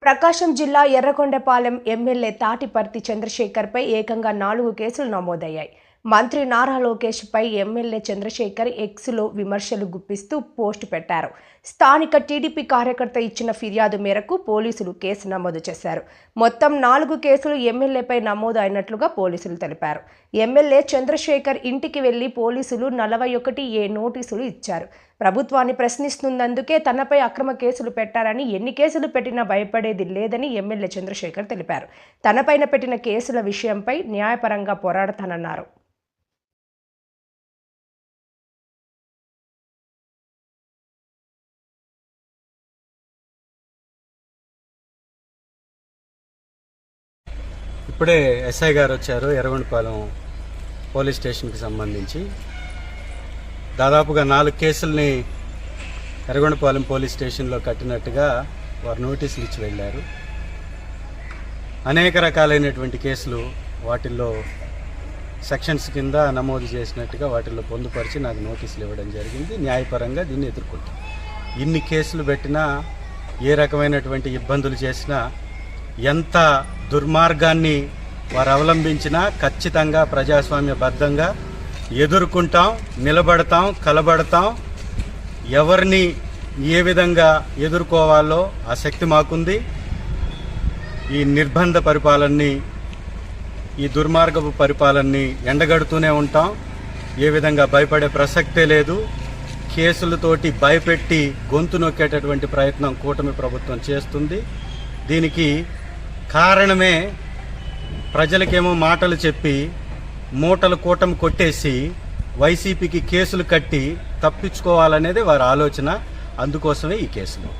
ప్రకాశం జిల్లా ఎర్రగొండపాలెం ఎమ్మెల్యే తాటిపర్తి చంద్రశేఖర్పై ఏకంగా 4 కేసులు నమోదయ్యాయి. మంత్రి నారా లోకేష్పై ఎమ్మెల్యే చంద్రశేఖర్ ఎక్స్లో విమర్శలు గుప్పిస్తూ పోస్టు పెట్టారు. స్థానిక టీడీపీ కార్యకర్త ఇచ్చిన ఫిర్యాదు మేరకు పోలీసులు కేసు నమోదు చేశారు. మొత్తం 4 కేసులు ఎమ్మెల్యేపై నమోదు అయినట్లుగా పోలీసులు తెలిపారు. ఎమ్మెల్యే చంద్రశేఖర్ ఇంటికి వెళ్లి పోలీసులు 41A నోటీసులు ఇచ్చారు. ప్రభుత్వాన్ని ప్రశ్నిస్తున్నందుకే తనపై అక్రమ కేసులు పెట్టారని, ఎన్ని కేసులు పెట్టినా భయపడేది లేదని ఎమ్మెల్యే చంద్రశేఖర్ తెలిపారు. తనపైన పెట్టిన కేసుల విషయంపై న్యాయపరంగా పోరాడతానన్నారు. ఇప్పుడే ఎస్ఐ గారు వచ్చారు. ఎర్రగొండపాలెం పోలీస్ స్టేషన్కి సంబంధించి దాదాపుగా 4 కేసుల్ని ఎర్రగొండపాలెం పోలీస్ స్టేషన్లో కట్టినట్టుగా వారు నోటీసులు ఇచ్చి వెళ్ళారు. అనేక రకాలైనటువంటి కేసులు వాటిల్లో సెక్షన్స్ కింద నమోదు చేసినట్టుగా వాటిల్లో పొందుపరిచి నాకు నోటీసులు ఇవ్వడం జరిగింది. న్యాయపరంగా దీన్ని ఎదుర్కొంటాం. ఇన్ని కేసులు పెట్టినా, ఏ రకమైనటువంటి ఇబ్బందులు చేసినా, ఎంత దుర్మార్గాన్ని వారు అవలంబించినా ఖచ్చితంగా ప్రజాస్వామ్యబద్ధంగా ఎదుర్కొంటాం, నిలబడతాం, కలబడతాం. ఎవరిని ఏ విధంగా ఎదుర్కోవాలో ఆ శక్తి మాకుంది. ఈ నిర్బంధ పరిపాలనని, ఈ దుర్మార్గపు పరిపాలనని ఎండగడుతూనే ఉంటాం. ఏ విధంగా భయపడే ప్రసక్తే లేదు. కేసులతోటి భయపెట్టి గొంతు నొక్కేటటువంటి ప్రయత్నం కూటమి ప్రభుత్వం చేస్తుంది. దీనికి కారణమే ప్రజలకేమో మాటలు చెప్పి మూటలు కూటమి కొట్టేసి వైసీపీకి కేసులు కట్టి తప్పించుకోవాలనేది వారి ఆలోచన. అందుకోసమే ఈ కేసులు.